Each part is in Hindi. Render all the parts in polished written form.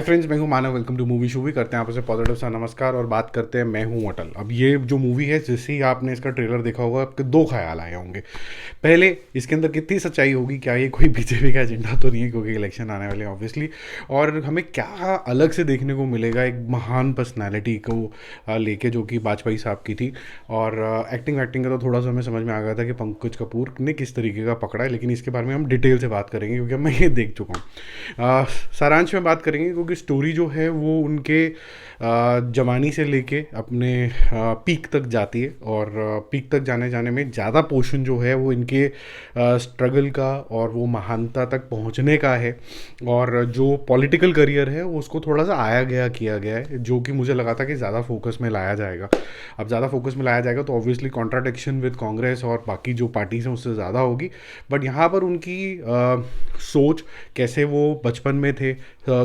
फ्रेंड्स, मैं हूं मानव। वेलकम टू मूवी शूवी। करते हैं आपसे पॉजिटिव सा नमस्कार और बात करते हैं मैं हूं अटल। अब ये जो मूवी है, जैसे ही आपने इसका ट्रेलर देखा होगा, आपके दो ख्याल आए होंगे। पहले, इसके अंदर कितनी सच्चाई होगी, क्या ये कोई बीजेपी का एजेंडा तो नहीं है, क्योंकि इलेक्शन आने वाले हैं ऑब्वियसली। और हमें क्या अलग से देखने को मिलेगा एक महान पर्सनैलिटी को लेके, जो कि वाजपेयी साहब की थी। और एक्टिंग वैक्टिंग का तो थोड़ा सा हमें समझ में आ गया था कि पंकज कपूर ने किस तरीके का पकड़ा है, लेकिन इसके बारे में हम डिटेल से बात करेंगे क्योंकि मैं ये देख चुका हूँ। सारांश में बात करेंगे क्योंकि स्टोरी जो है वो उनके जवानी से लेके अपने पीक तक जाती है। और पीक तक जाने जाने में ज़्यादा पोर्शन जो है वो इनके स्ट्रगल का और वो महानता तक पहुंचने का है। और जो पॉलिटिकल करियर है वो उसको थोड़ा सा आया गया किया गया है, जो कि मुझे लगा था कि ज़्यादा फोकस में लाया जाएगा। अब ज़्यादा फोकस में लाया जाएगा तो ऑब्वियसली कॉन्ट्राडिक्शन विद कांग्रेस और बाकी जो पार्टीज हैं उससे ज़्यादा होगी। बट यहाँ पर उनकी सोच, कैसे वो बचपन में थे,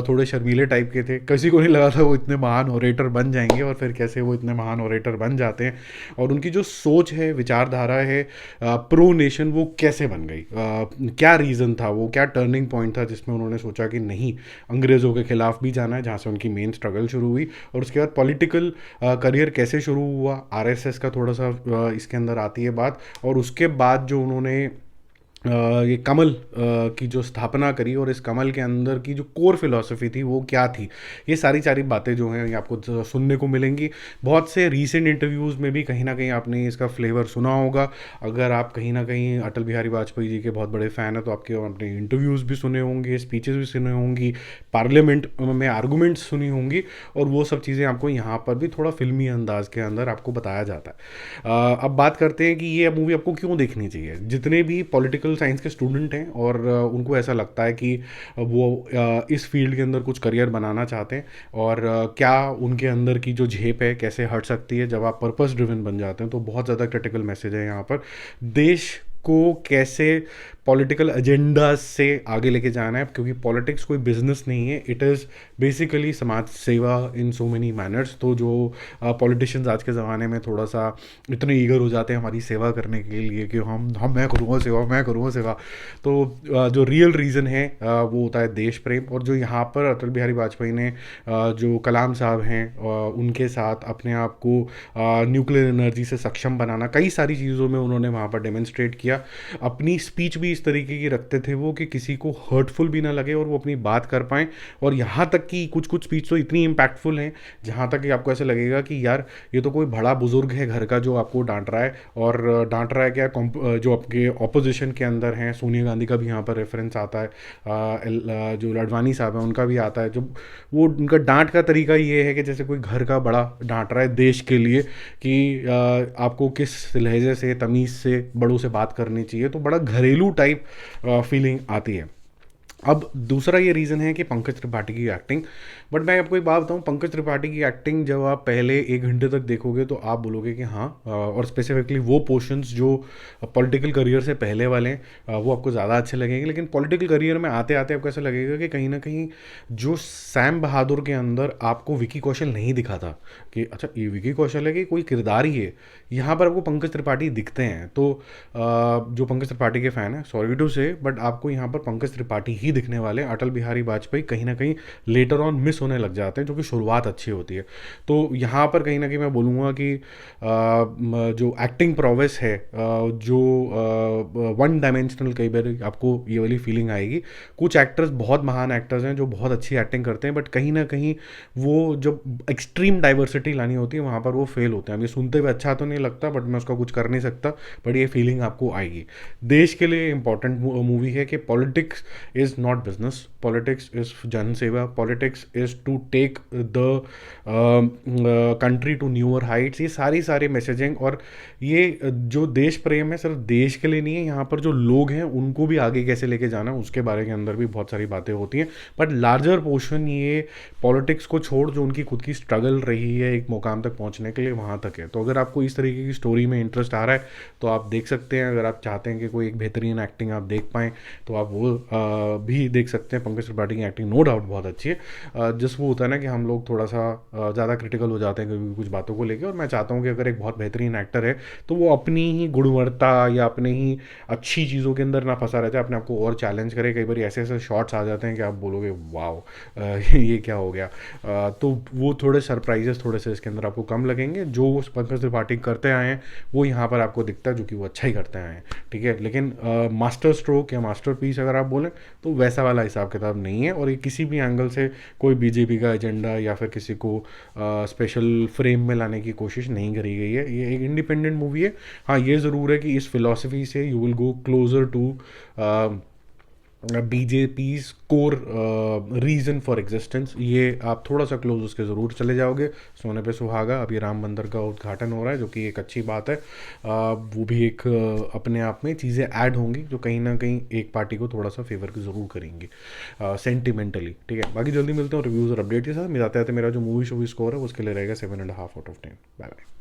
थोड़े शर्मीले टाइप के थे, किसी को नहीं लगा था वो इतने महान ओरेटर बन जाएंगे, और फिर कैसे वो इतने महान ओरेटर बन जाते हैं। और उनकी जो सोच है, विचारधारा है प्रो नेशन, वो कैसे बन गई, क्या रीज़न था, वो क्या टर्निंग पॉइंट था जिसमें उन्होंने सोचा कि नहीं, अंग्रेज़ों के खिलाफ भी जाना है, जहाँ से उनकी मेन स्ट्रगल शुरू हुई। और उसके बाद पॉलिटिकल करियर कैसे शुरू हुआ, आरएसएस का थोड़ा सा इसके अंदर आती है बात। और उसके बाद जो उन्होंने ये कमल की जो स्थापना करी, और इस कमल के अंदर की जो कोर फिलॉसफी थी वो क्या थी, ये सारी सारी बातें जो हैं ये आपको सुनने को मिलेंगी। बहुत से रीसेंट इंटरव्यूज़ में भी कहीं ना कहीं आपने इसका फ्लेवर सुना होगा। अगर आप कहीं ना कहीं अटल बिहारी वाजपेयी जी के बहुत बड़े फ़ैन हैं तो आपके अपने इंटरव्यूज़ भी सुने होंगे, स्पीचेस भी सुने होंगी, पार्लियामेंट में आर्गूमेंट्स सुनी होंगी। और वो सब चीज़ें आपको यहाँ पर भी थोड़ा फिल्मी अंदाज के अंदर आपको बताया जाता है। अब बात करते हैं कि ये मूवी आपको क्यों देखनी चाहिए। जितने भी पॉलिटिकल साइंस के स्टूडेंट हैं और उनको ऐसा लगता है कि वो इस फील्ड के अंदर कुछ करियर बनाना चाहते हैं, और क्या उनके अंदर की जो झेप है कैसे हट सकती है जब आप पर्पस ड्रिवन बन जाते हैं, तो बहुत ज़्यादा क्रिटिकल मैसेज है यहाँ पर। देश को कैसे पॉलिटिकल एजेंडा से आगे लेके जाना है, क्योंकि पॉलिटिक्स कोई बिजनेस नहीं है, इट इज़ बेसिकली समाज सेवा इन सो मेनी मैनर्स। तो जो पॉलिटिशियंस आज के ज़माने में थोड़ा सा इतने ईगर हो जाते हैं हमारी सेवा करने के लिए कि हम मैं करूँगा सेवा, मैं करूँगा सेवा। तो जो रियल रीज़न है वो होता है देश प्रेम। और जो यहाँ पर अटल बिहारी वाजपेयी ने जो कलाम साहब हैं उनके साथ अपने आप को न्यूक्लियर एनर्जी से सक्षम बनाना, कई सारी चीज़ों में उन्होंने वहाँ पर डेमोन्स्ट्रेट किया। अपनी स्पीच भी इस तरीके की रखते थे वो कि किसी को हर्टफुल भी ना लगे और वो अपनी बात कर पाएँ। और यहाँ तक कि कुछ कुछ स्पीच तो इतनी इम्पैक्टफुल हैं जहाँ तक कि आपको ऐसा लगेगा कि यार ये तो कोई बड़ा बुजुर्ग है घर का जो आपको डांट रहा है। और डांट रहा है क्या, जो आपके ऑपोजिशन के अंदर हैं, सोनिया गांधी का भी यहाँ पर रेफरेंस आता है, जो लाडवानी साहब हैं उनका भी आता है। जो वो उनका डांट का तरीका ये है कि जैसे कोई घर का बड़ा डांट रहा है देश के लिए कि आपको किस लहजे से, तमीज़ से बड़ों से बात करनी चाहिए। तो बड़ा घरेलू टाइप फीलिंग आती है। अब दूसरा ये रीज़न है कि पंकज त्रिपाठी की एक्टिंग। बट मैं आपको एक बात बताऊं, पंकज त्रिपाठी की एक्टिंग जब आप पहले 1 घंटे तक देखोगे तो आप बोलोगे कि हाँ, और स्पेसिफिकली वो पोर्शंस जो पॉलिटिकल करियर से पहले वाले हैं वो आपको ज़्यादा अच्छे लगेंगे। लेकिन पॉलिटिकल करियर में आते आते आपको ऐसा लगेगा कि कहीं ना कहीं जो सैम बहादुर के अंदर आपको विकी कौशल नहीं दिखा था कि अच्छा ये विकी कौशल है कि कोई किरदार ही है, यहाँ पर आपको पंकज त्रिपाठी दिखते हैं। तो जो पंकज त्रिपाठी के फ़ैन हैं, सॉरी टू से, बट आपको यहाँ पर पंकज त्रिपाठी ही दिखने वाले हैं। अटल बिहारी वाजपेयी कहीं ना कहीं लेटर ऑन मिस होने लग जाते हैं, जो कि शुरुआत अच्छी होती है। तो यहाँ पर कहीं ना कहीं मैं बोलूँगा कि जो एक्टिंग प्रोवेस है, जो वन डायमेंशनल, कई बार आपको ये वाली फीलिंग आएगी। कुछ एक्टर्स बहुत महान एक्टर्स हैं जो बहुत अच्छी एक्टिंग करते हैं, बट कहीं ना कहीं वो जब एक्सट्रीम डाइवर्सिटी लानी होती है वहाँ पर वो फेल होते हैं। अभी सुनते हुए अच्छा तो नहीं लगता, बट मैं उसका कुछ कर नहीं सकता, बट ये फीलिंग आपको आएगी। देश के लिए इंपॉर्टेंट मूवी है कि politics is not business, politics is जन सेवा, politics is to take the country to newer heights. ये सारी सारी मैसेजिंग और ये जो देश प्रेम है सिर्फ देश के लिए नहीं है, यहाँ पर जो लोग हैं उनको भी आगे कैसे लेके जाना है उसके बारे के अंदर भी बहुत सारी बातें होती हैं। बट लार्जर पोर्शन ये पॉलिटिक्स को छोड़ जो उनकी खुद की स्ट्रगल रही है एक मुकाम तक पहुँचने के लिए, वहाँ तक है। तो अगर आपको इस तरीके की स्टोरी में इंटरेस्ट आ रहा है तो आप देख सकते हैं। अगर आप चाहते हैं कि कोई एक बेहतरीन एक्टिंग आप देख पाएँ तो आप वो भी देख सकते हैं। पंकज त्रिपाठी की एक्टिंग नो डाउट बहुत अच्छी है। जिस वो होता है ना कि हम लोग थोड़ा सा ज़्यादा क्रिटिकल हो जाते हैं कभी कुछ बातों को लेकर, और मैं चाहता हूँ कि अगर एक बहुत बेहतरीन एक्टर है तो वो अपनी ही गुणवत्ता या अपने ही अच्छी चीज़ों के अंदर ना फंसा रहता है, अपने आप को और चैलेंज करे। कई बार ऐसे ऐसे शॉट्स आ जाते हैं कि आप बोलोगे वाओ ये क्या हो गया। तो वो थोड़े सरप्राइजेस थोड़े से इसके अंदर आपको कम लगेंगे। जो पंकज त्रिपाठी करते आए हैं वो यहाँ पर आपको दिखता है, जो कि वो अच्छा ही करते आए हैं, ठीक है। लेकिन मास्टर स्ट्रोक या मास्टर पीस अगर आप बोलें तो वैसा वाला हिसाब किताब नहीं है, और ये किसी भी एंगल से कोई बीजेपी का एजेंडा या फिर किसी को स्पेशल फ्रेम में लाने की कोशिश नहीं करी गई है। ये एक इंडिपेंडेंट मूवी है। हाँ, ये ज़रूर है कि इस फिलॉसफी से you will go closer to BJP's core reason for existence. ये आप थोड़ा सा क्लोज उसके ज़रूर चले जाओगे। सोने पे सुहागा, अभी राम मंदिर का उद्घाटन हो रहा है जो कि एक अच्छी बात है। वो भी एक अपने आप में चीज़ें ऐड होंगी जो कहीं ना कहीं एक पार्टी को थोड़ा सा फेवर की ज़रूर करेंगी सेंटिमेंटली, ठीक है। बाकी जल्दी मिलते हैं रिव्यूज़ और अपडेट के साथ। मेरा मेरा जो मूवी शो स्कोर है उसके लिए रहेगा 7.5 आउट ऑफ 10। Bye bye.